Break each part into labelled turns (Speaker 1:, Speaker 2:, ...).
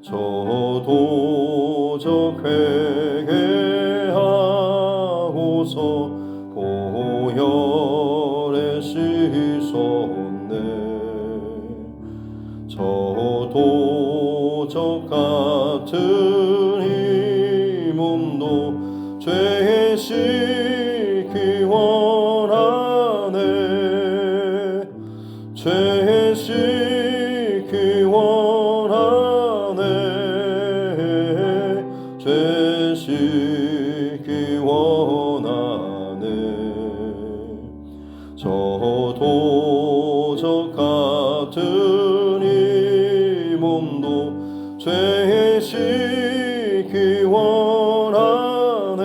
Speaker 1: 저도적 회개하고서 보혈에 씻었네. 저도적 같은 이 몸도 죄의 씻기 원하네. 죄의 씻기 원하네. 죄 씻기 원하네. 저도적 같은 이 몸도 죄의 씻기 원하네.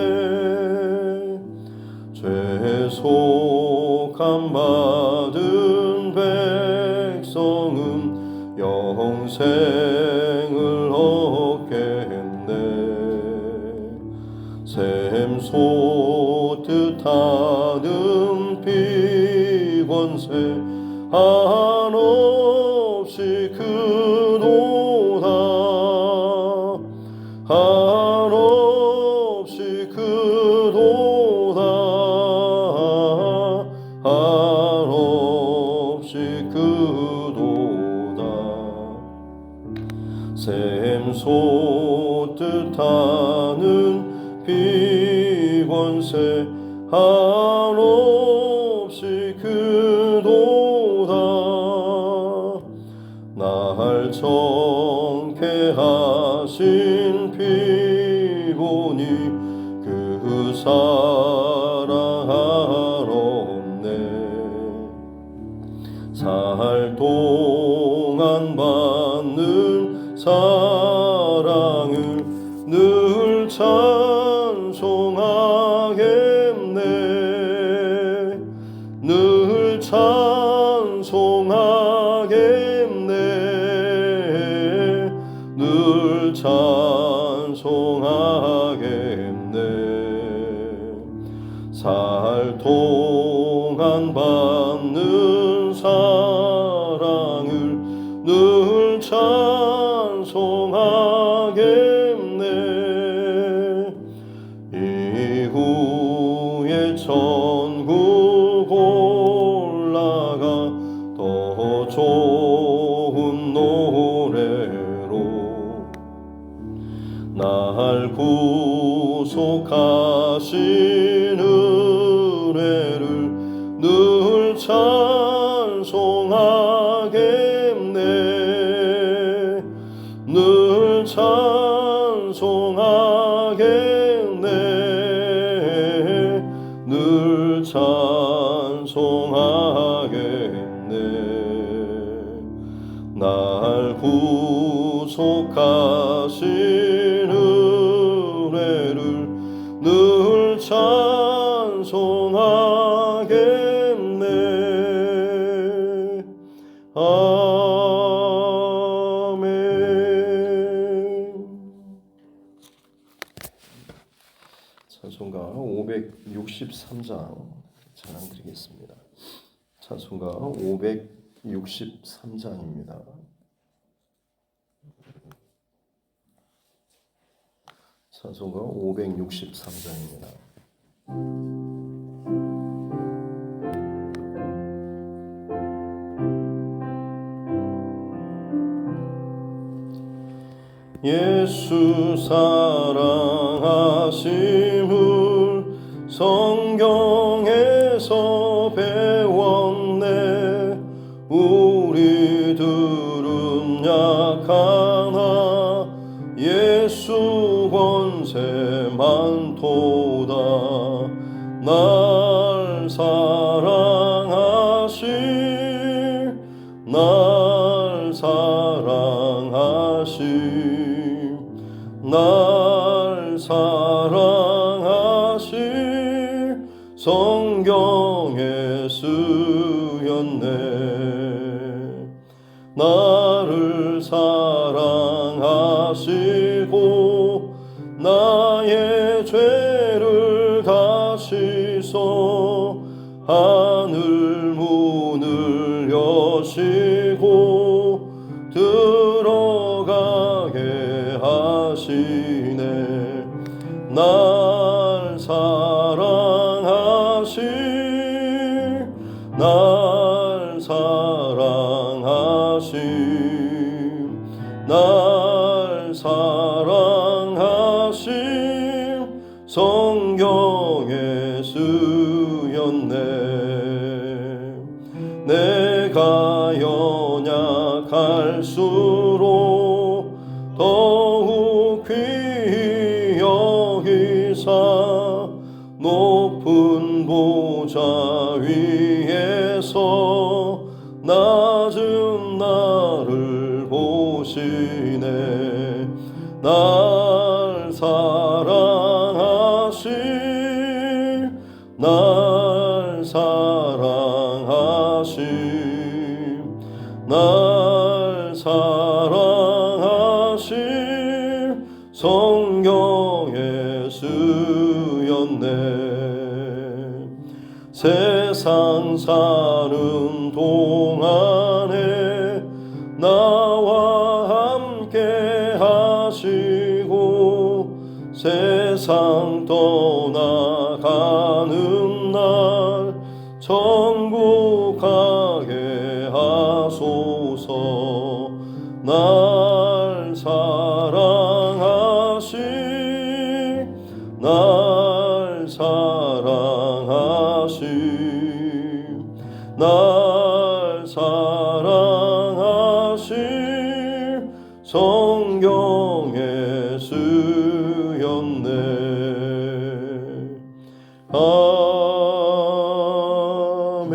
Speaker 1: 죄속함 받은 백성은 영생을 얻겠네. 샘솟듯 하는 피권세 한없이 크도다. 한없이 크도다. 한없이 크도다. 샘솟듯 하는 피권세 한없이 크도다. 날 정케 하신 피 보니 그 사랑 하롭네. 살 동안 받는 사랑을 늘 찬송하겠네. 늘 찬송하겠네. 늘 찬송하겠네. 살 동안 받는 사랑을 늘 찬송하겠네. 이후에 천국 올라가 더 좋은 노래로 날 구속하신 은혜를 늘 찬송하겠네. 늘 찬송하겠네. 늘 찬송하겠네. 날 구속하신 은혜를 늘 찬송하겠네. 아멘. 찬송가 563장 찬양 드리겠습니다. 찬송가 563장입니다. 찬송가 563장입니다. 예수 사랑하심을 성경에서 배웠네. 우리들은 약하나 예수 권세 많도다. 날 사랑하심 날 사랑하심 날 사랑하심 성경에 쓰였네. 나를 사랑하시고 나의 죄를 다 씻어 하늘 문을 여시고 들어가게 하시네 날 사랑하시 날 사랑하시 날 사랑하시 성경에 쓰였네 내가 연약할수록 더욱 귀히 여기사 높은 보좌 위에서 낮은 나를 보시네 날 사랑하시 날 사랑하시 날 사랑하시 성경에 쓰였네 세상 사는 동안에 나와 함께 하시고 세상 떠나가는 날 천국 가게 하소서 날 사랑하시 날 사랑하시 날 사랑하시 성경에 쓰였네 아멘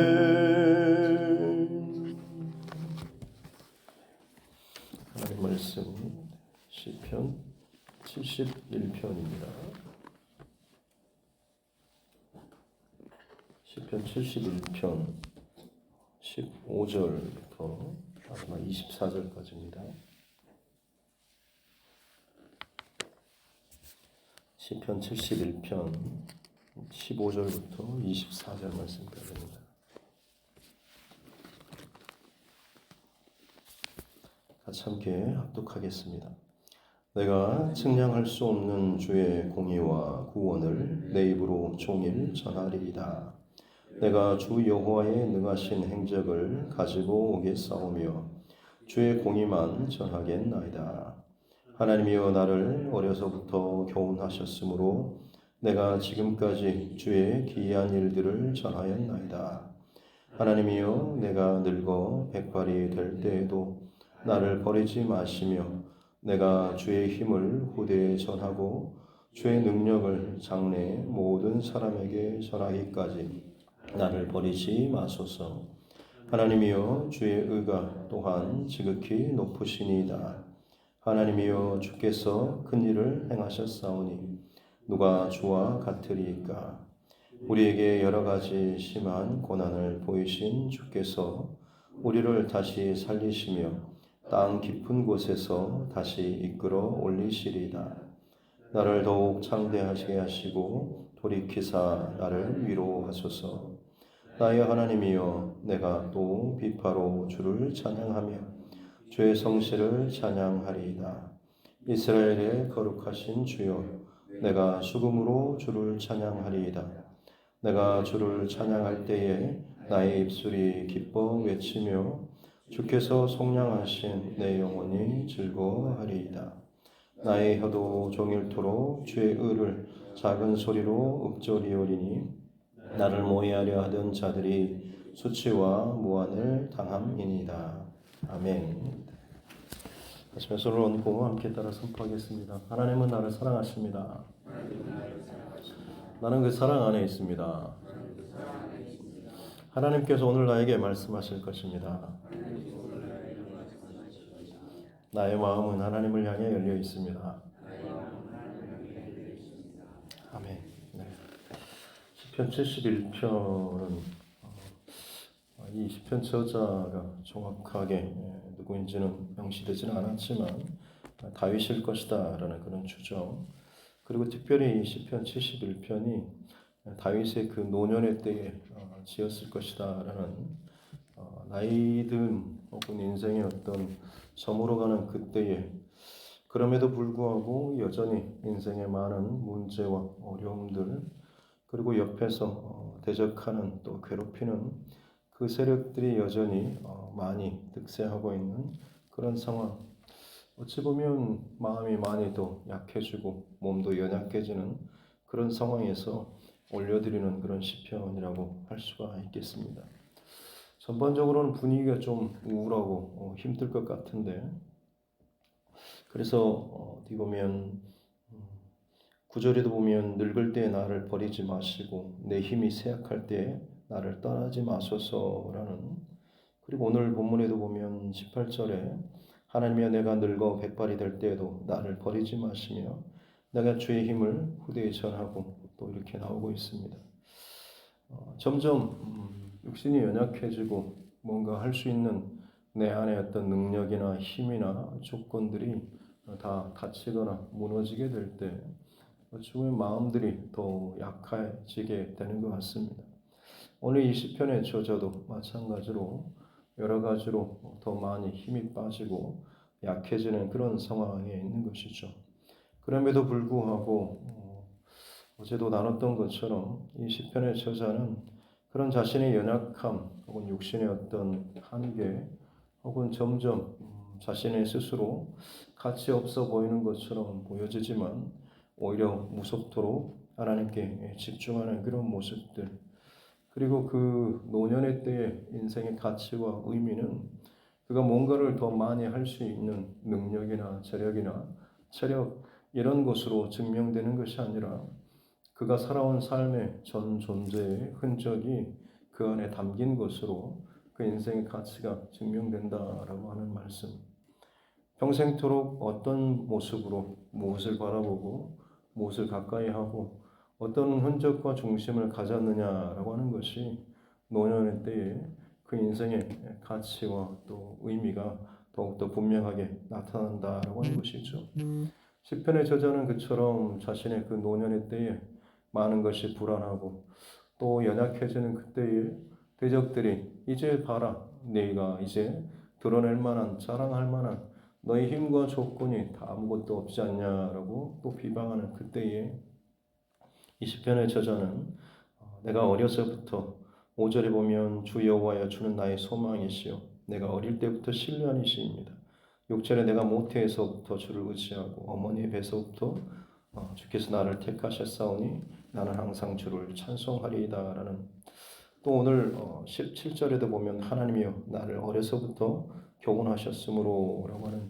Speaker 1: 하나님 말씀 시편 71편입니다 시편 71편 15절부터 마지막 24절까지입니다. 시편 71편 15절부터 24절 말씀까지입니다. 같이 함께 합독하겠습니다. 내가 측량할 수 없는 주의 공의와 구원을 내 입으로 종일 전하리이다. 내가 주 여호와의 능하신 행적을 가지고 오겠사오며 주의 공의만 전하겠나이다. 하나님이여 나를 어려서부터 교훈하셨으므로 내가 지금까지 주의 기이한 일들을 전하였나이다. 하나님이여 내가 늙어 백발이 될 때에도 나를 버리지 마시며 내가 주의 힘을 후대에 전하고 주의 능력을 장래 모든 사람에게 전하기까지 나를 버리지 마소서. 하나님이여 주의 의가 또한 지극히 높으시니이다. 하나님이여 주께서 큰 일을 행하셨사오니 누가 주와 같으리이까. 우리에게 여러 가지 심한 고난을 보이신 주께서 우리를 다시 살리시며 땅 깊은 곳에서 다시 이끌어 올리시리이다. 나를 더욱 창대하시게 하시고 돌이키사 나를 위로하소서. 나의 하나님이여 내가 또 비파로 주를 찬양하며 주의 성실을 찬양하리이다. 이스라엘의 거룩하신 주여 내가 수금으로 주를 찬양하리이다. 내가 주를 찬양할 때에 나의 입술이 기뻐 외치며 주께서 속량하신 내 영혼이 즐거워하리이다. 나의 혀도 종일토록 주의 의를 작은 소리로 읊조리오리니 나를 모해하려 하던 자들이 수치와 무한을 당함이니이다. 아멘. 하시면 손을 얹고 함께 따라 선포하겠습니다. 하나님은 나를 사랑하십니다. 나는 그 사랑 안에 있습니다. 하나님께서 오늘 나에게 말씀하실 것입니다. 나의 마음은 하나님을 향해 열려 있습니다. 아멘. 네. 시편 71편은 이 시편 저자가 정확하게 누구인지는 명시되지는 않았지만 다윗일 것이다 라는 그런 추정, 그리고 특별히 이 시편 71편이 다윗의 그 노년의 때에 지었을 것이다 라는 나이 든 혹은 인생의 어떤 저물어가는 그때에 그럼에도 불구하고 여전히 인생의 많은 문제와 어려움들, 그리고 옆에서 대적하는 또 괴롭히는 그 세력들이 여전히 많이 득세하고 있는 그런 상황. 어찌 보면 마음이 많이 더 약해지고 몸도 연약해지는 그런 상황에서 올려드리는 그런 시편이라고 할 수가 있겠습니다. 전반적으로는 분위기가 좀 우울하고 힘들 것 같은데, 그래서 어디 보면 9절에도 보면 늙을 때 나를 버리지 마시고 내 힘이 쇠약할 때 나를 떠나지 마소서라는, 그리고 오늘 본문에도 보면 18절에 하나님이여 내가 늙어 백발이 될 때에도 나를 버리지 마시며 내가 주의 힘을 후대에 전하고 또 이렇게 나오고 있습니다. 점점 육신이 연약해지고 뭔가 할 수 있는 내 안에 어떤 능력이나 힘이나 조건들이 다 닫히거나 무너지게 될 때 어찌 보면 마음들이 더 약해지게 되는 것 같습니다. 오늘 이 시편의 저자도 마찬가지로 여러 가지로 더 많이 힘이 빠지고 약해지는 그런 상황에 있는 것이죠. 그럼에도 불구하고 어제도 나눴던 것처럼 이 시편의 저자는 그런 자신의 연약함 혹은 육신의 어떤 한계 혹은 점점 자신의 스스로 가치 없어 보이는 것처럼 보여지지만 오히려 무섭도록 하나님께 집중하는 그런 모습들, 그리고 그 노년의 때의 인생의 가치와 의미는 그가 뭔가를 더 많이 할 수 있는 능력이나 재력이나 체력 이런 것으로 증명되는 것이 아니라 그가 살아온 삶의 전 존재의 흔적이 그 안에 담긴 것으로 그 인생의 가치가 증명된다라고 하는 말씀. 평생토록 어떤 모습으로 무엇을 바라보고 무엇을 가까이 하고 어떤 흔적과 중심을 가졌느냐라고 하는 것이 노년의 때에 그 인생의 가치와 또 의미가 더욱더 분명하게 나타난다라고 하는 것이죠. 시편의 저자는 그처럼 자신의 그 노년의 때에 많은 것이 불안하고 또 연약해지는 그때의 대적들이 이제 봐라, 네가 이제 드러낼 만한, 자랑할 만한 너의 힘과 조건이 다 아무것도 없지 않냐라고 또 비방하는 그때에 이 시편의 저자는 내가 어려서부터 5절에 보면 주 여호와여 주는 나의 소망이시요 내가 어릴 때부터 신뢰한 이시입니다. 6절에 내가 모태에서부터 주를 의지하고 어머니의 배에서부터 주께서 나를 택하셨사오니 나는 항상 주를 찬송하리이다라는, 또 오늘 17절에도 보면 하나님이여 나를 어려서부터 교훈하셨으므로 라고 하는,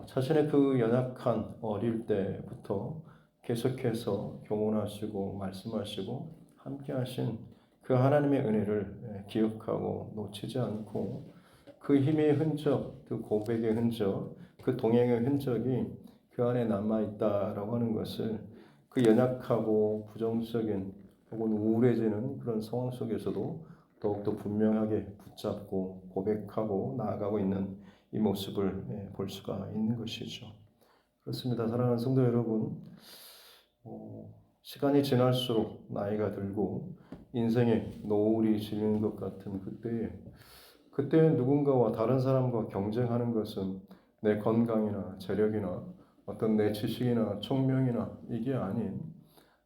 Speaker 1: 자신의 그 연약한 어릴 때부터 계속해서 교훈하시고 말씀하시고 함께 하신 그 하나님의 은혜를 기억하고 놓치지 않고 그 힘의 흔적, 그 고백의 흔적, 그 동행의 흔적이 그 안에 남아있다라고 하는 것을 그 연약하고 부정적인 혹은 우울해지는 그런 상황 속에서도 더욱더 분명하게 붙잡고 고백하고 나아가고 있는 이 모습을 볼 수가 있는 것이죠. 그렇습니다. 사랑하는 성도 여러분, 시간이 지날수록 나이가 들고 인생의 노을이 지는 것 같은 그때 누군가와 다른 사람과 경쟁하는 것은 내 건강이나 재력이나 어떤 내 지식이나 총명이나 이게 아닌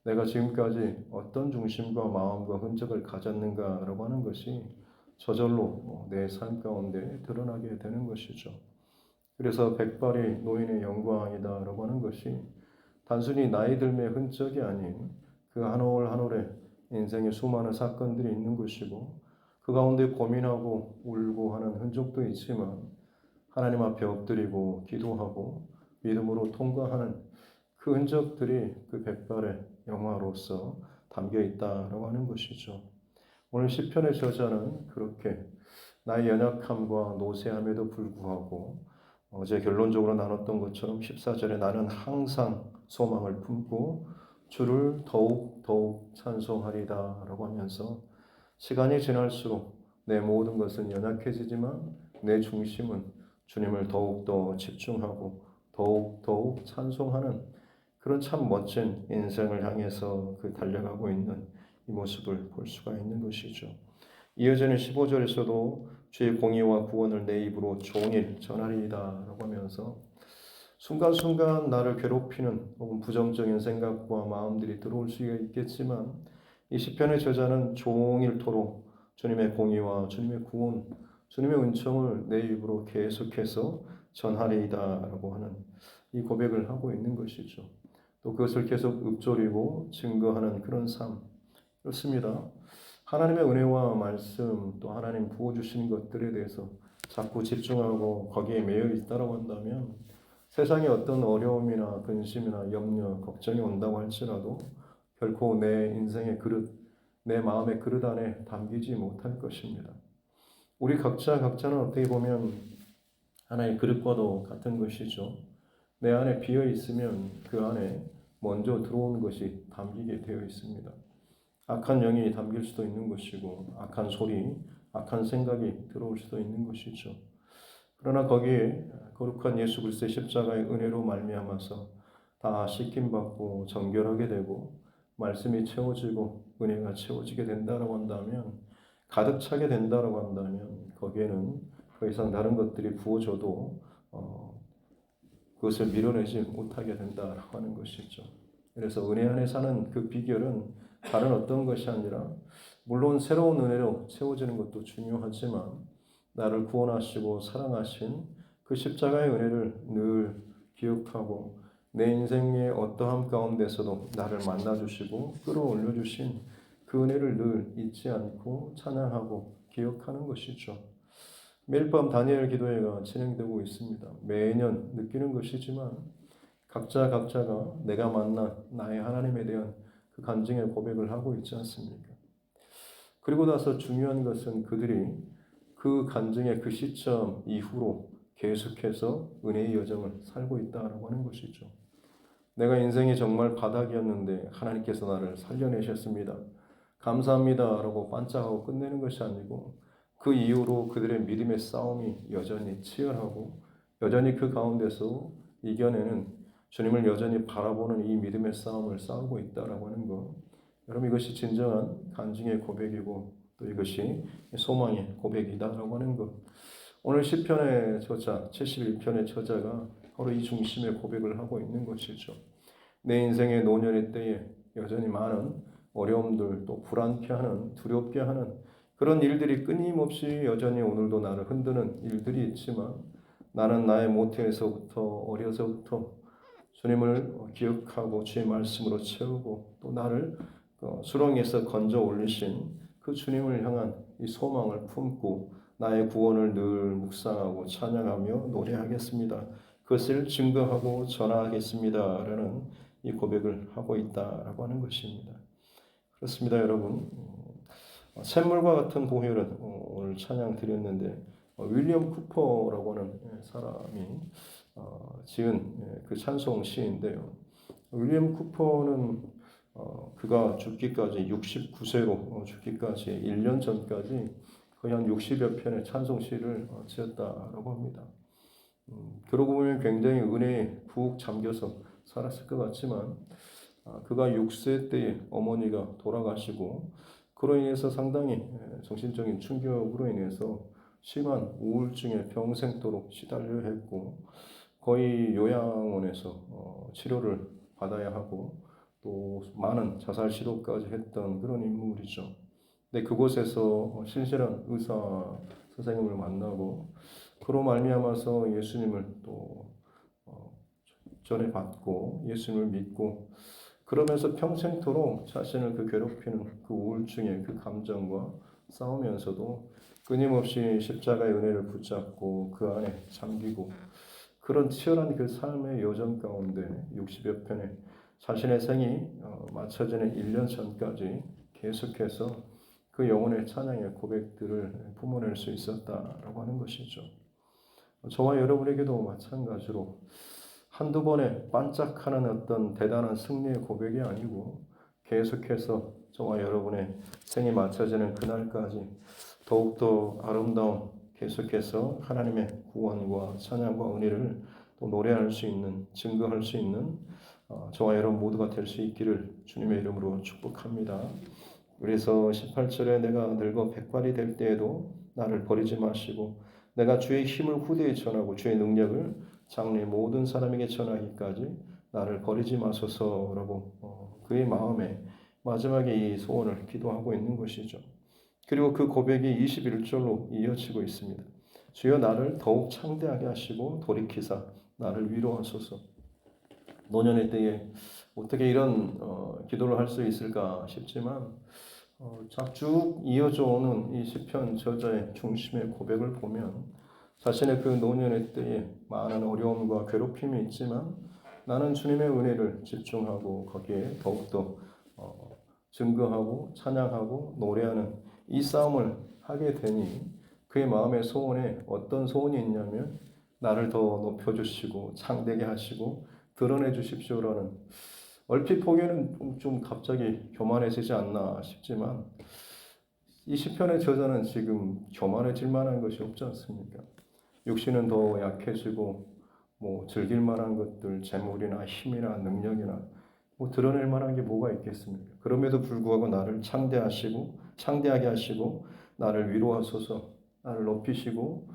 Speaker 1: 내가 지금까지 어떤 중심과 마음과 흔적을 가졌는가라고 하는 것이 저절로 내 삶 가운데 드러나게 되는 것이죠. 그래서 백발이 노인의 영광이다라고 하는 것이 단순히 나이 들의 흔적이 아닌 그 한 올 한 올의 인생의 수많은 사건들이 있는 것이고 그 가운데 고민하고 울고 하는 흔적도 있지만 하나님 앞에 엎드리고 기도하고 믿음으로 통과하는 그 흔적들이 그 백발의 영화로서 담겨 있다라고 하는 것이죠. 오늘 시편의 저자는 그렇게 나의 연약함과 노쇠함에도 불구하고 어제 결론적으로 나눴던 것처럼 14절에 나는 항상 소망을 품고 주를 더욱 찬송하리다 라고 하면서 시간이 지날수록 내 모든 것은 연약해지지만 내 중심은 주님을 더욱더 집중하고 더욱 찬송하는 그런 참 멋진 인생을 향해서 그 달려가고 있는 이 모습을 볼 수가 있는 것이죠. 이어지는 15절에서도 주의 공의와 구원을 내 입으로 종일 전하리이다 라고 하면서 순간순간 나를 괴롭히는 혹은 부정적인 생각과 마음들이 들어올 수 있겠지만 이 시편의 저자는 종일토록 주님의 공의와 주님의 구원, 주님의 은총을 내 입으로 계속해서 전하리이다라고 하는 이 고백을 하고 있는 것이죠. 또 그것을 계속 읊조리고 증거하는 그런 삶. 그렇습니다. 하나님의 은혜와 말씀 또 하나님 부어주신 것들에 대해서 자꾸 집중하고 거기에 매여 있다고 한다면 세상에 어떤 어려움이나 근심이나 염려, 걱정이 온다고 할지라도 결코 내 인생의 그릇, 내 마음의 그릇 안에 담기지 못할 것입니다. 우리 각자는 어떻게 보면 하나의 그릇과도 같은 것이죠. 내 안에 비어 있으면 그 안에 먼저 들어오는 것이 담기게 되어 있습니다. 악한 영이 담길 수도 있는 것이고 악한 소리, 악한 생각이 들어올 수도 있는 것이죠. 그러나 거기에 거룩한 예수 그리스도의 십자가의 은혜로 말미암아서 다 씻김받고 정결하게 되고 말씀이 채워지고 은혜가 채워지게 된다라고 한다면 가득 차게 된다라고 한다면 거기에는 더 이상 다른 것들이 부어져도 그것을 밀어내지 못하게 된다라고 하는 것이죠. 그래서 은혜 안에 사는 그 비결은 다른 어떤 것이 아니라 물론 새로운 은혜로 채워지는 것도 중요하지만 나를 구원하시고 사랑하신 그 십자가의 은혜를 늘 기억하고 내 인생의 어떠함 가운데서도 나를 만나주시고 끌어올려주신 그 은혜를 늘 잊지 않고 찬양하고 기억하는 것이죠. 매일 밤 다니엘 기도회가 진행되고 있습니다. 매년 느끼는 것이지만 각자가 내가 만난 나의 하나님에 대한 그 간증의 고백을 하고 있지 않습니까? 그리고 나서 중요한 것은 그들이 그 간증의 그 시점 이후로 계속해서 은혜의 여정을 살고 있다라고 하는 것이죠. 내가 인생이 정말 바닥이었는데 하나님께서 나를 살려내셨습니다. 감사합니다라고 반짝하고 끝내는 것이 아니고 그 이후로 그들의 믿음의 싸움이 여전히 치열하고 여전히 그 가운데서 이겨내는 주님을 여전히 바라보는 이 믿음의 싸움을 싸우고 있다라고 하는 것. 여러분 이것이 진정한 간증의 고백이고 또 이것이 소망의 고백이다라고 하는 것. 오늘 시편의 저자 71편의 저자가 바로 이 중심의 고백을 하고 있는 것이죠. 내 인생의 노년의 때에 여전히 많은 어려움들 또 불안케 하는 두렵게 하는 그런 일들이 끊임없이 여전히 오늘도 나를 흔드는 일들이 있지만 나는 나의 모태에서부터 어려서부터 주님을 기억하고 주의 말씀으로 채우고 또 나를 수렁에서 건져 올리신 그 주님을 향한 이 소망을 품고 나의 구원을 늘 묵상하고 찬양하며 노래하겠습니다. 그것을 증거하고 전하겠습니다라는 이 고백을 하고 있다라고 하는 것입니다. 그렇습니다, 여러분. 샘물과 같은 보혈은 오늘 찬양 드렸는데 윌리엄 쿠퍼라고 하는 사람이 지은 그 찬송 시인데요. 윌리엄 쿠퍼는 그가 죽기까지 69세로 죽기까지 1년 전까지 거의 한 60여 편의 찬송 시를 지었다라고 합니다. 그러고 보면 굉장히 은혜에 푹 잠겨서 살았을 것 같지만 그가 6세 때에 어머니가 돌아가시고 그로 인해서 상당히 정신적인 충격으로 인해서 심한 우울증에 평생도록 시달려야 했고 거의 요양원에서 치료를 받아야 하고 또 많은 자살 시도까지 했던 그런 인물이죠. 근데 그곳에서 신실한 의사 선생님을 만나고 그로 말미암아서 예수님을 또 전해받고 예수님을 믿고 그러면서 평생토록 자신을 그 괴롭히는 그 우울증의 그 감정과 싸우면서도 끊임없이 십자가의 은혜를 붙잡고 그 안에 잠기고 그런 치열한 그 삶의 여정 가운데 60여 편의 자신의 생이 맞춰지는 1년 전까지 계속해서 그 영혼의 찬양의 고백들을 품어낼 수 있었다라고 하는 것이죠. 저와 여러분에게도 마찬가지로 한두 번에 반짝하는 어떤 대단한 승리의 고백이 아니고 계속해서 저와 여러분의 생이 맞춰지는 그날까지 더욱더 아름다운 계속해서 하나님의 구원과 찬양과 은혜를 또 노래할 수 있는 증거할 수 있는 저와 여러분 모두가 될 수 있기를 주님의 이름으로 축복합니다. 그래서 18절에 내가 늙어 백발이 될 때에도 나를 버리지 마시고 내가 주의 힘을 후대에 전하고 주의 능력을 장래 모든 사람에게 전하기까지 나를 버리지 마소서라고 그의 마음에 마지막에 이 소원을 기도하고 있는 것이죠. 그리고 그 고백이 21절로 이어지고 있습니다. 주여 나를 더욱 창대하게 하시고 돌이키사 나를 위로하소서. 노년의 때에 어떻게 이런 기도를 할 수 있을까 싶지만 쭉 이어져 오는 이 시편 저자의 중심의 고백을 보면 자신의 그 노년의 때에 많은 어려움과 괴롭힘이 있지만 나는 주님의 은혜를 집중하고 거기에 더욱더 증거하고 찬양하고 노래하는 이 싸움을 하게 되니 그의 마음의 소원에 어떤 소원이 있냐면 나를 더 높여주시고 창대게 하시고 드러내 주십시오라는, 얼핏 보기에는 좀 갑자기 교만해지지 않나 싶지만 이 시편의 저자는 지금 교만해질 만한 것이 없지 않습니까? 육신은 더 약해지고 즐길 만한 것들, 재물이나 힘이나 능력이나 드러낼 만한 게 뭐가 있겠습니까? 그럼에도 불구하고 나를 창대하게 하시고 나를 위로하소서, 나를 높이시고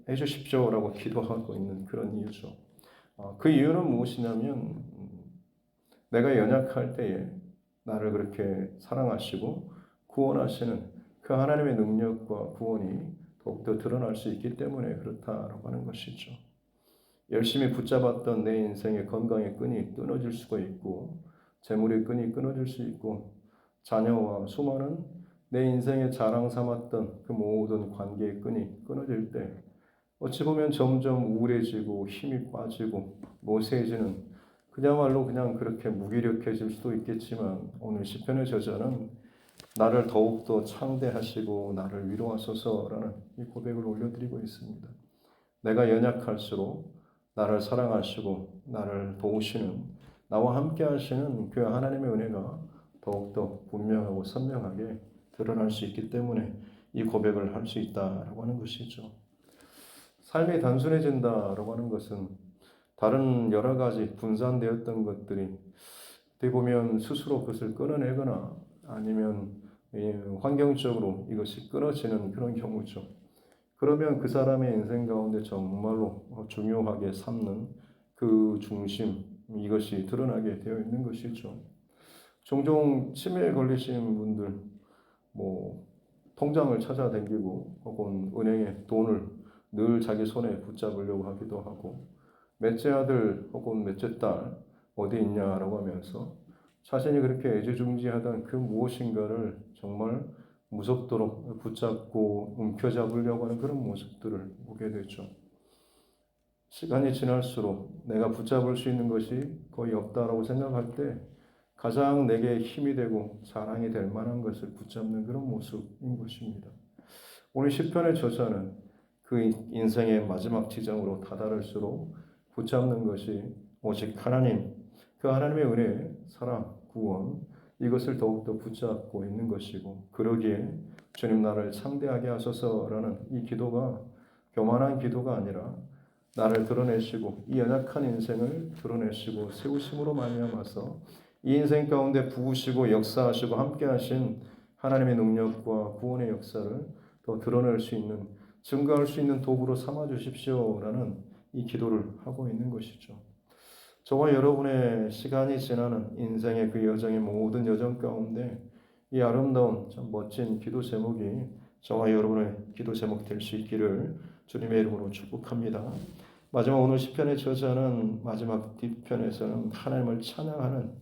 Speaker 1: 해주십시오라고 기도하고 있는 그런 이유죠. 그 이유는 무엇이냐면 내가 연약할 때에 나를 그렇게 사랑하시고 구원하시는 그 하나님의 능력과 구원이 더욱더 드러날 수 있기 때문에 그렇다라고 하는 것이죠. 열심히 붙잡았던 내 인생의 건강의 끈이 끊어질 수가 있고 재물의 끈이 끊어질 수 있고 자녀와 수많은 내 인생의 자랑 삼았던 그 모든 관계의 끈이 끊어질 때 어찌 보면 점점 우울해지고 힘이 빠지고 모세해지는, 그야말로 그냥 그렇게 무기력해질 수도 있겠지만 오늘 시편의 저자는 나를 더욱더 창대하시고 나를 위로하소서라는 이 고백을 올려드리고 있습니다. 내가 연약할수록 나를 사랑하시고 나를 도우시는, 나와 함께 하시는 그 하나님의 은혜가 더욱더 분명하고 선명하게 드러날 수 있기 때문에 이 고백을 할 수 있다라고 하는 것이죠. 삶이 단순해진다라고 하는 것은 다른 여러 가지 분산되었던 것들이 어떻게 보면 스스로 그것을 끊어내거나 아니면 환경적으로 이것이 끊어지는 그런 경우죠. 그러면 그 사람의 인생 가운데 정말로 중요하게 삼는 그 중심, 이것이 드러나게 되어 있는 것이죠. 종종 치매에 걸리신 분들, 통장을 찾아다니고 혹은 은행에 돈을 늘 자기 손에 붙잡으려고 하기도 하고, 넷째 아들 혹은 넷째 딸 어디 있냐라고 하면서 자신이 그렇게 애지중지하던 그 무엇인가를 정말 무섭도록 붙잡고 움켜잡으려고 하는 그런 모습들을 보게 되죠. 시간이 지날수록 내가 붙잡을 수 있는 것이 거의 없다라고 생각할 때 가장 내게 힘이 되고 자랑이 될 만한 것을 붙잡는 그런 모습인 것입니다. 오늘 시편의 저자는 그 인생의 마지막 지점으로 다다를수록 붙잡는 것이 오직 하나님, 그 하나님의 은혜, 사랑, 구원, 이것을 더욱더 붙잡고 있는 것이고, 그러기에 주님 나를 창대하게 하소서라는 이 기도가 교만한 기도가 아니라 나를 드러내시고 이 연약한 인생을 드러내시고 세우심으로 말미암아서 이 인생 가운데 부으시고 역사하시고 함께하신 하나님의 능력과 구원의 역사를 더 드러낼 수 있는, 증거할 수 있는 도구로 삼아 주십시오라는 이 기도를 하고 있는 것이죠. 저와 여러분의 시간이 지나는 인생의 그 여정의 모든 여정 가운데 이 아름다운 참 멋진 기도 제목이 저와 여러분의 기도 제목 될 수 있기를 주님의 이름으로 축복합니다. 마지막 오늘 시편의 저자는 마지막 뒷편에서는 하나님을 찬양하는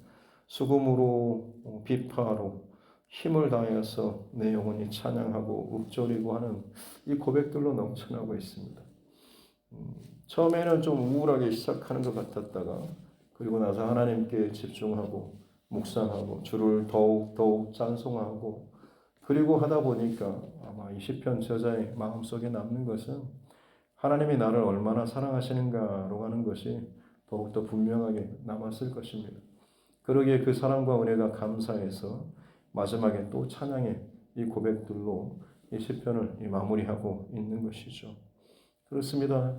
Speaker 1: 수금으로 비파로 힘을 다하여서 내 영혼이 찬양하고 읊조리고 하는 이 고백들로 넘쳐나고 있습니다. 처음에는 좀 우울하게 시작하는 것 같았다가 그리고 나서 하나님께 집중하고 묵상하고 주를 더욱 찬송하고 그리고 하다 보니까 아마 이 시편 저자의 마음속에 남는 것은 하나님이 나를 얼마나 사랑하시는가로 하는 것이 더욱더 분명하게 남았을 것입니다. 그러기에 그 사랑과 은혜가 감사해서 마지막에 또 찬양의 이 고백들로 이 시편을 마무리하고 있는 것이죠. 그렇습니다.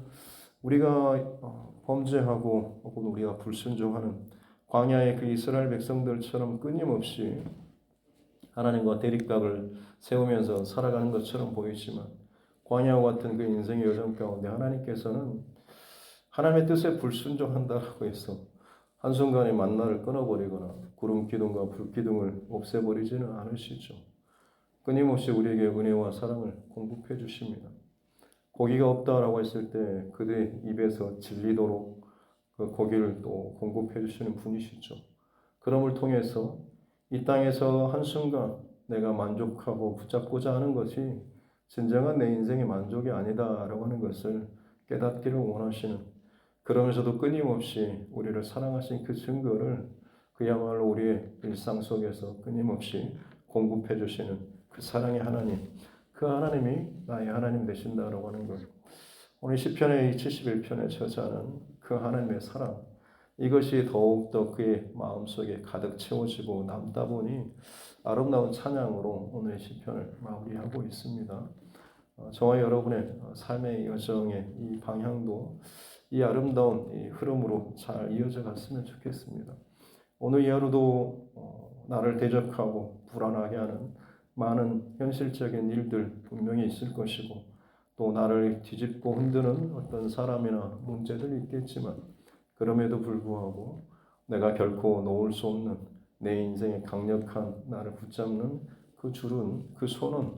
Speaker 1: 우리가 범죄하고 혹은 우리가 불순종하는 광야의 그 이스라엘 백성들처럼 끊임없이 하나님과 대립각을 세우면서 살아가는 것처럼 보이지만 광야와 같은 그 인생의 여정 가운데 하나님께서는 하나님의 뜻에 불순종한다라고 해서 한순간에 만나를 끊어버리거나 구름 기둥과 불 기둥을 없애버리지는 않으시죠. 끊임없이 우리에게 은혜와 사랑을 공급해 주십니다. 고기가 없다라고 했을 때 그들의 입에서 질리도록 그 고기를 또 공급해 주시는 분이시죠. 그럼을 통해서 이 땅에서 한순간 내가 만족하고 붙잡고자 하는 것이 진정한 내 인생의 만족이 아니다라고 하는 것을 깨닫기를 원하시는, 그러면서도 끊임없이 우리를 사랑하신 그 증거를 그야말로 우리의 일상 속에서 끊임없이 공급해 주시는 그 사랑의 하나님, 그 하나님이 나의 하나님 되신다라고 하는 것. 오늘 시편의 71편의 저자는 그 하나님의 사랑, 이것이 더욱더 그의 마음속에 가득 채워지고 남다 보니 아름다운 찬양으로 오늘의 시편을 마무리하고 있습니다. 저와 여러분의 삶의 여정의 이 방향도 이 아름다운 이 흐름으로 잘 이어져 갔으면 좋겠습니다. 오늘 이 하루도 나를 대적하고 불안하게 하는 많은 현실적인 일들 분명히 있을 것이고, 또 나를 뒤집고 흔드는 어떤 사람이나 문제들이 있겠지만, 그럼에도 불구하고 내가 결코 놓을 수 없는 내 인생의 강력한 나를 붙잡는 그 줄은, 그 손은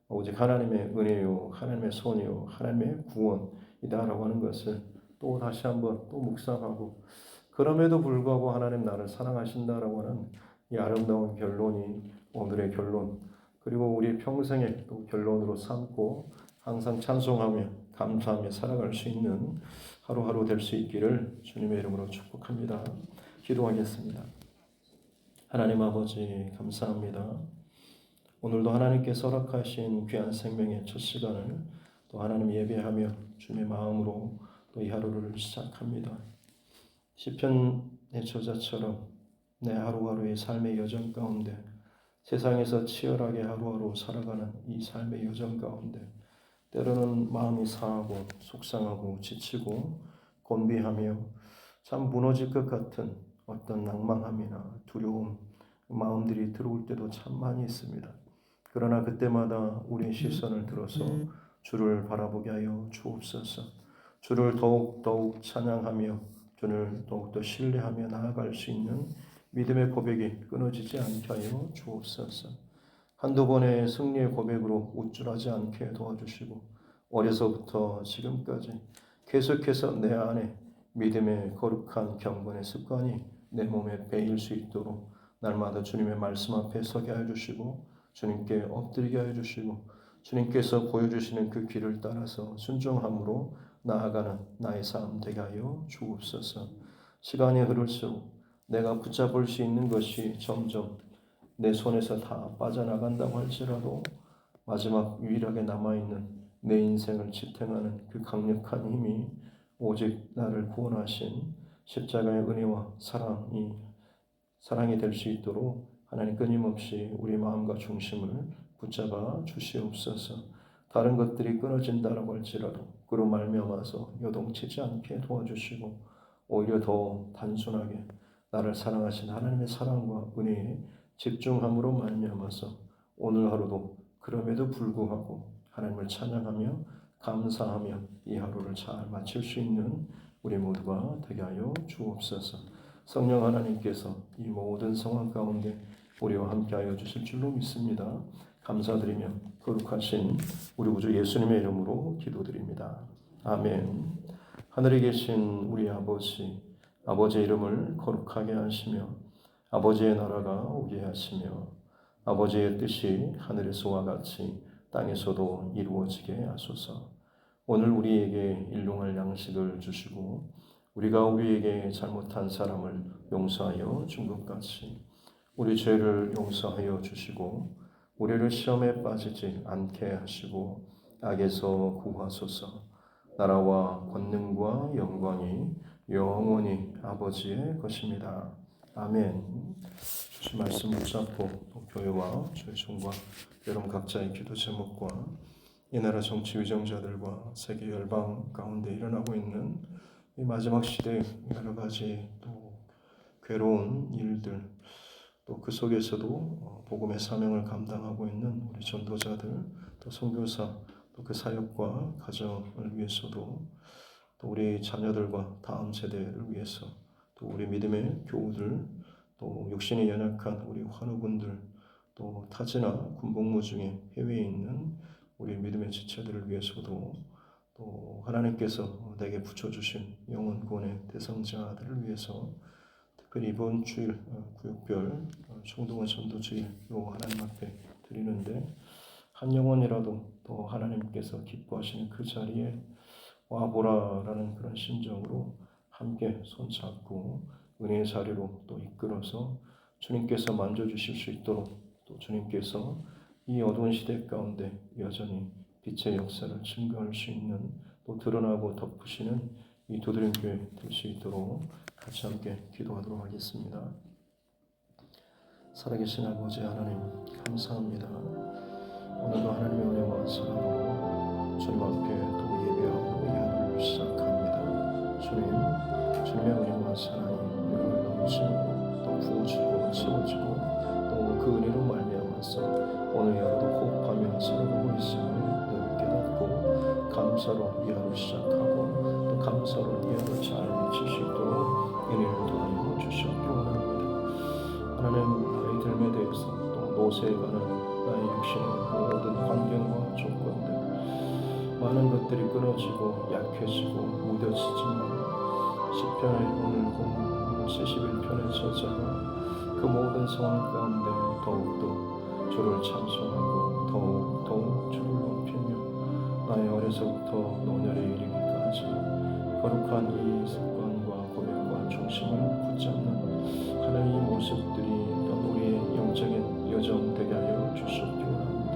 Speaker 1: 오직 하나님의 은혜요, 하나님의 손이요, 하나님의 구원이다라고 하는 것을 또 다시 한번 또 묵상하고, 그럼에도 불구하고 하나님 나를 사랑하신다라고 하는 이 아름다운 결론이 오늘의 결론, 그리고 우리 평생의 또 결론으로 삼고 항상 찬송하며 감사하며 살아갈 수 있는 하루하루 될 수 있기를 주님의 이름으로 축복합니다. 기도하겠습니다. 하나님 아버지 감사합니다. 오늘도 하나님께서 허락하신 귀한 생명의 첫 시간을 또 하나님 예배하며 주님의 마음으로 또 이 하루를 시작합니다. 시편의 저자처럼 내 하루하루의 삶의 여정 가운데, 세상에서 치열하게 하루하루 살아가는 이 삶의 여정 가운데 때로는 마음이 상하고 속상하고 지치고 곤비하며 참 무너질 것 같은 어떤 낭만함이나 두려움, 마음들이 들어올 때도 참 많이 있습니다. 그러나 그때마다 우리의 시선을 들어서 주를 바라보게 하여 주옵소서. 주를 더욱 찬양하며 주를 더욱더 신뢰하며 나아갈 수 있는 믿음의 고백이 끊어지지 않게 하여 주옵소서. 한두 번의 승리의 고백으로 우쭐하지 않게 도와주시고, 어려서부터 지금까지 계속해서 내 안에 믿음의 거룩한 경건의 습관이 내 몸에 배일 수 있도록 날마다 주님의 말씀 앞에 서게 하여 주시고, 주님께 엎드리게 하여 주시고, 주님께서 보여주시는 그 길을 따라서 순종함으로 나아가는 나의 삶 되게 하여 주옵소서. 시간이 흐를수록 내가 붙잡을 수 있는 것이 점점 내 손에서 다 빠져나간다고 할지라도 마지막 유일하게 남아있는 내 인생을 지탱하는 그 강력한 힘이 오직 나를 구원하신 십자가의 은혜와 사랑이 될 수 있도록 하나님 끊임없이 우리 마음과 중심을 붙잡아 주시옵소서. 다른 것들이 끊어진다라고 할지라도 그로 말미암아서 요동치지 않게 도와주시고, 오히려 더 단순하게 나를 사랑하신 하나님의 사랑과 은혜에 집중함으로 말미암아서 오늘 하루도 그럼에도 불구하고 하나님을 찬양하며 감사하며 이 하루를 잘 마칠 수 있는 우리 모두가 되게 하여 주옵소서. 성령 하나님께서 이 모든 상황 가운데 우리와 함께하여 주실 줄로 믿습니다. 감사드리며 거룩하신 우리 구주 예수님의 이름으로 기도드립니다. 아멘. 하늘에 계신 우리 아버지의 이름을 거룩하게 하시며 아버지의 나라가 오게 하시며 아버지의 뜻이 하늘에서와 같이 땅에서도 이루어지게 하소서. 오늘 우리에게 일용할 양식을 주시고 우리가 우리에게 잘못한 사람을 용서하여 준 것 같이 우리 죄를 용서하여 주시고 우리를 시험에 빠지지 않게 하시고 악에서 구하소서. 나라와 권능과 영광이 영원히 아버지의 것입니다. 아멘. 주신 말씀 붙잡고 교회와 저희 종과 여러분 각자의 기도 제목과 이 나라 정치 위정자들과 세계 열방 가운데 일어나고 있는 이 마지막 시대의 여러 가지 또 괴로운 일들, 또 그 속에서도 복음의 사명을 감당하고 있는 우리 전도자들, 또 선교사, 또 그 사역과 가정을 위해서도 또 우리 자녀들과 다음 세대를 위해서, 또 우리 믿음의 교우들, 또 육신이 연약한 우리 환우분들, 또 타지나 군복무 중에 해외에 있는 우리 믿음의 지체들을 위해서도, 또 하나님께서 내게 붙여주신 영혼 구원의 대상자들을 위해서 특별히 이번 주일 구육별 총동원 전도주일 요 하나님 앞에 드리는데, 한 영혼이라도 또 하나님께서 기뻐하시는 그 자리에 와보라라는 그런 심정으로 함께 손잡고 은혜의 자리로 또 이끌어서 주님께서 만져주실 수 있도록, 또 주님께서 이 어두운 시대 가운데 여전히 빛의 역사를 증거할 수 있는, 또 드러나고 덮으시는 이 두드림교회 될 수 있도록 같이 함께 기도하도록 하겠습니다. 살아계신 아버지 하나님, 감사합니다. 오늘도 하나님의 은혜와 사랑으로 주님 앞에 또 예배하고 예배를 시작합니다. 주님의 은혜와 사랑이 우리를 넘치고 또 부어주고 채워주고 또 그 은혜로 말미암아서 오늘 하루도 호흡하며 살아가고 있음을 늘 깨닫고 감사로 이 하루 시작하고 또 감사로 이 하루 잘 마칠 수 있도록 은혜를 도와주어 주시옵기 원합니다. 하나님, 나의 삶에 대해서 또 노세에 관한 나의 육신의 모든 환경과 조건들, 많은 것들이 끊어지고 약해지고 무뎌지지만 시편의 오늘 71편의 저자가 그 모든 상황 가운데 더욱더 주를 찬송하고 더욱 주를 높이며 나의 어려서부터 노년에 이르기까지 거룩한 이 습관과 고백과 중심을 붙잡는 하나님의 모습들이 우리의 영적인 여정 되게 하여 주시옵기 원합니다.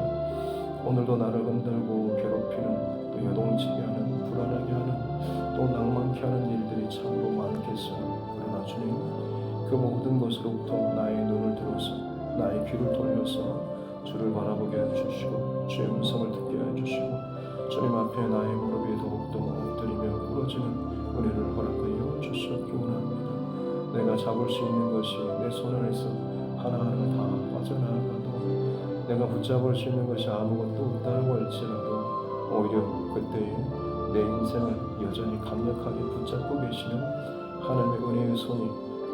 Speaker 1: 오늘도 나를 흔들고 괴롭히는, 또 요동치게 하는, 불안하게 하는, 또 낭만케 하는 일들이 참으로 많겠으나, 그러나 주님, 그 모든 것으로부터 나의 눈을 들어서 나의 귀를 돌려서 주를 바라보게 해주시고 주의 음성을 듣게 해주시고 주님 앞에 나의 무릎이 더욱더 엎드리며 꿇어지는 은혜를 허락하여 주시옵기 원합니다. 내가 잡을 수 있는 것이 내 손 안에서 하나하나 다 빠져나가도, 내가 붙잡을 수 있는 것이 아무것도 없다고 할지라도 오히려 그때에 내 인생을 여전히 강력하게 붙잡고 계시는 하나님의 은혜의 손이,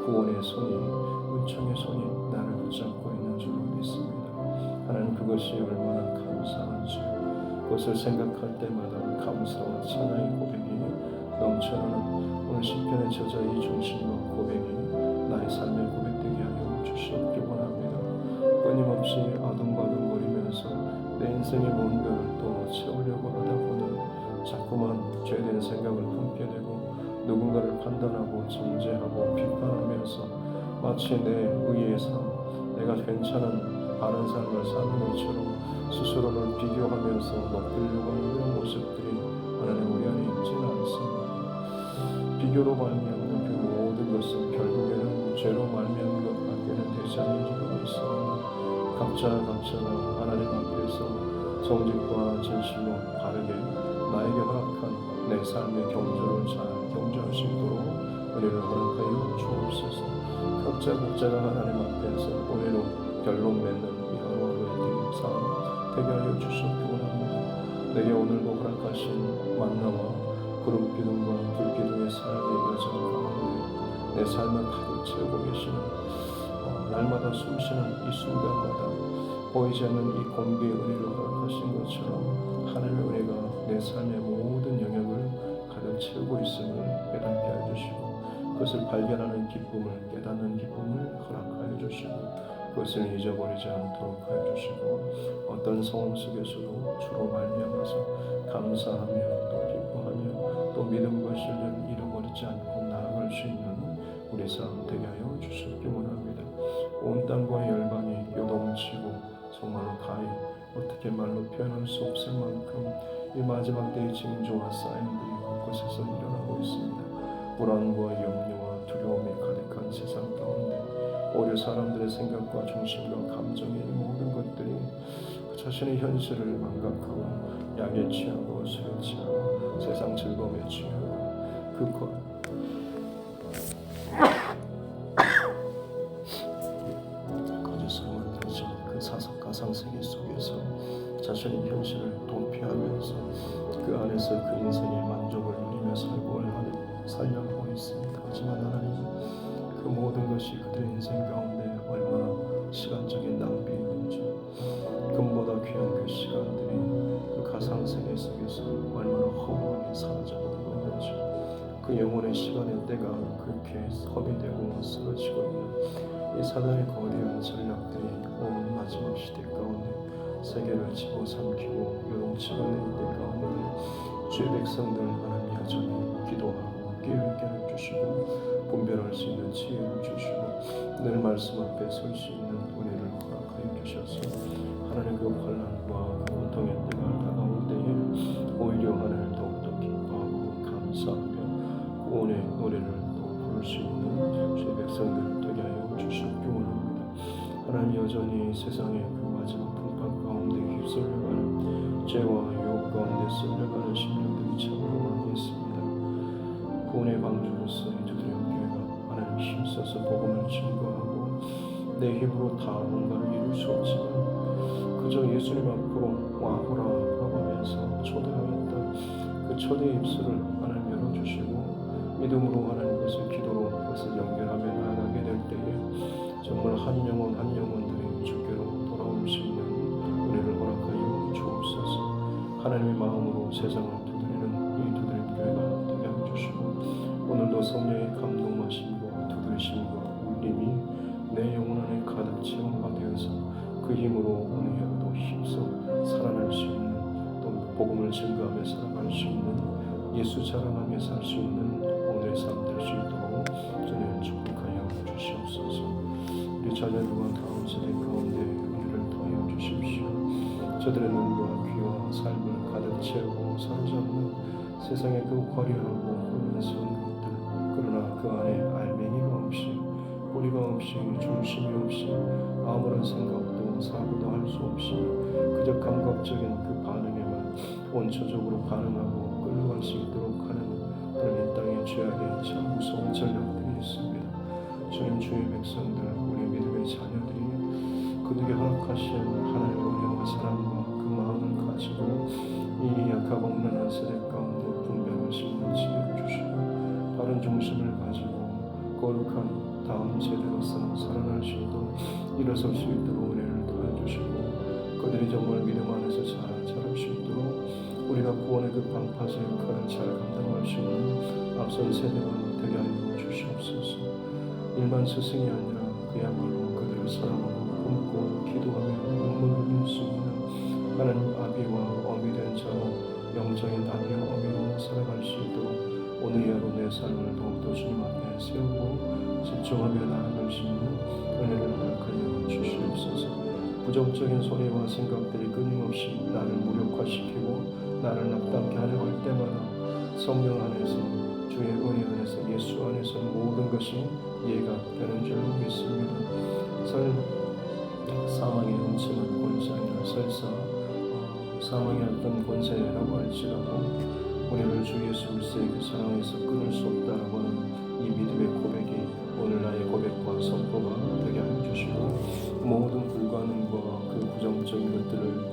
Speaker 1: 구원의 손이, 은총의 손이 나를 붙잡고 있는 줄로 믿습니다. 하나님, 그것이 얼마나 감사한지요. 그것을 생각할 때마다 감사와 찬양의 고백이 넘쳐나는 오늘 시편의 저자의 중심과 고백이 나의 삶의 고백되게 하여 주시옵기 원합니다. 끊임없이 아둥바둥거리면서 내 인생의 뭔가를 또 채우려고 하다 보니 자꾸만 죄된 생각을 품게 되고, 누군가를 판단하고 정죄하고 비판하면서 마치 내 의의 삶, 내가 괜찮은 바른 삶을 사는 것처럼 스스로를 비교하면서 높이려고 하는 그런 모습들이 하나님 우리 안에 있지는 않습니다. 비교로 말미암는 그 모든 것은 결국에는 죄로 말미암는 것밖에는 되지 않는 줄로 믿습니다. 각자가 하나님 앞에서 정직과 진실로 바르게 나에게 허락한 내 삶의 경주를 잘 경주할 수 있도록 은혜를 허락하여 주옵소서. 각자가 하나님 앞에서 은혜로 결론 맺는 이 하루하루의 삶 되게 하여 주시옵기 원합니다. 내게 오늘도 허락하신 만나와 구름 기둥과 불 기둥의 삶의 여정 가운데 내 삶을 가득 채우고 계시는, 날마다 숨쉬는 이 순간마다 보이지 않는 이 공비의 은혜를 허락하신 것처럼 하나님의 은혜가 내 삶의 모든 영역을 가득 채우고 있음을 깨닫게 해주시고, 그것을 발견하는 기쁨을, 깨닫는 기쁨을 허락하여 주시고, 그것을 잊어버리지 않도록 하여 주시고, 어떤 상황 속에서도 주로 말미암아서 감사하며 또 기뻐하며 또 믿음과 신뢰를 잃어버리지 않고 나아갈 수 있는 우리 삶 되게 하여 주시기 원합니다. 온 땅과 열방이 요동치고 정말로 가히 어떻게 말로 표현할 수 없을 만큼 이 마지막 때의 징조와 사인들이 곳곳에서 일어나고 있습니다. 불안과 염려와 두려움이 가득한 세상 가운데 오히려 사람들의 생각과 중심과 감정의 모든 것들이 자신의 현실을 망각하고 약에 취하고 술에 취하고 세상 즐거움에 취하고 거짓으로 만들어진 그 사석가상 세계 속에서 자신의 현실을 도피하면서 그 안에서 그 인생의 만족을 누리며 살고 모든 것이 그들의 인생 가운데 얼마나 시간적인 낭비였는지, 금보다 귀한 그 시간들이 그 가상세계 속에서 얼마나 허무하게 사라져버리고 있는지, 그 영혼의 시간의 때가 그렇게 허비되고 쓰러지고 있는 이 사단의 거대한 전략들이 온 마지막 시대 가운데 세계를 집어삼키고 요동치고 있는 때 가운데 주의 백성들 하나님 여전히 기도하고 깨어있게 해주시고 분별할 수 있는 지혜를 주시고 늘 말씀 앞에 설 수 있는 은혜를 허락하여 주셔서 하나님 그 환난과 그 고통의 때가 다가올 때에 오히려 하나님 더욱더 기뻐하고 감사하며 구원의 노래를 또 부를 수 있는 주의 백성들 되게 하여 주시옵기 원합니다. 하나님 여전히 세상의 그 마지막 풍파 가운데 휩쓸려가는 죄와 유혹 가운데 쓸려가는 심령들이 참으로 많이 있습니다. 구원의 방주로서 저들의 교회가 하나님 힘써서 복음을 증거하고 내 힘으로 다 뭔가를 이룰 수 없지만 그저 예수님 앞으로 와보라 하면서 초대하였다. 그 초대의 입술을 하나님 열어주시고 믿음으로 하나님 것을 기도로 그것을 연결하며 나아가게 될 때에 정말 한 영혼 한 영혼들이 주께로 돌아올 수 있는 은혜를 허락하여 주옵소서. 하나님의 마음으로 세상을 두드리는 이 두드림 교회가 되게 해주시고 오늘도 성령의 감동하심과 두드리심과 울림이 내 영혼 안에 가득 체험가 되어서 그 힘으로 오늘 하루도 힘써 살아날 수 있는 또 복음을 증거하며 살아갈 수 있는 예수 자랑하며 살 수 있는 오늘의 삶 될 수 있도록 주님 축복하여 주시옵소서. 우리 자녀들과 다음 세대 가운데 우리를 더하여 주십시오. 저들의 눈과 귀와 삶을 가득 채우고 사로잡는 세상의 그 화려하고 혼란스러운 것들, 그러나 그 안에 알맹이가 없이 뿌리가 없이 중심이 없이 아무런 생각도 사고도 할 수 없이 그저 감각적인 그 반응에만 원초적으로 반응하고 끌려갈 수 있도록 하는 하나님 이 땅의 죄악의 참 무서운 전략들이 있습니다. 주님 주의 백성들 우리 믿음의 자녀들이 그들에게 허락하신 하나님의 은혜와 사랑과 그 마음을 가지고 이 약하고 없는 세대 가운데 분별할 수 있는 지혜를 주시고 바른 중심을 가지고 거룩한 다음 세대로서 살아날 수 있도록 일어설 수 있도록 은혜를 더해주시고 그들이 정말 믿음 안에서 잘 자랄 수 있도록 우리가 구원의 그 방파제 역할을 잘 감당할 수 있는 앞선 세대가 되게 하여 주시옵소서. 일만 스승이 아니라 그야말로 그들을 사랑하고 품고 기도하며 눈물을 흘릴 수 있는 하나님 아비와 어미 된 자로 영적인 아비와 어미로 살아갈 수 있도록 오늘 하루 내 삶을 더욱더 주님 앞에 세우고 집중하며 나아갈 수 있는 은혜를 허락하여 주시옵소서. 부정적인 소리와 생각들이 끊임없이 나를 무력화시키고 나를 낙담케 하려 할 때마다 성령 안에서 주의 은혜 안에서 예수 안에서 모든 것이 이해가 되는 줄로 믿습니다. 사망의 음침한 권세 아니라 설사 사망의 어떤 권세라고 할지라도 우리를 주 예수 그리스도의 그 사랑에서 끊을 수 없다라고 하는 이 믿음의 고백이 오늘 나의 고백과 선포가 되게 하여 주시고 모든 불가능과 그 부정적인 것들을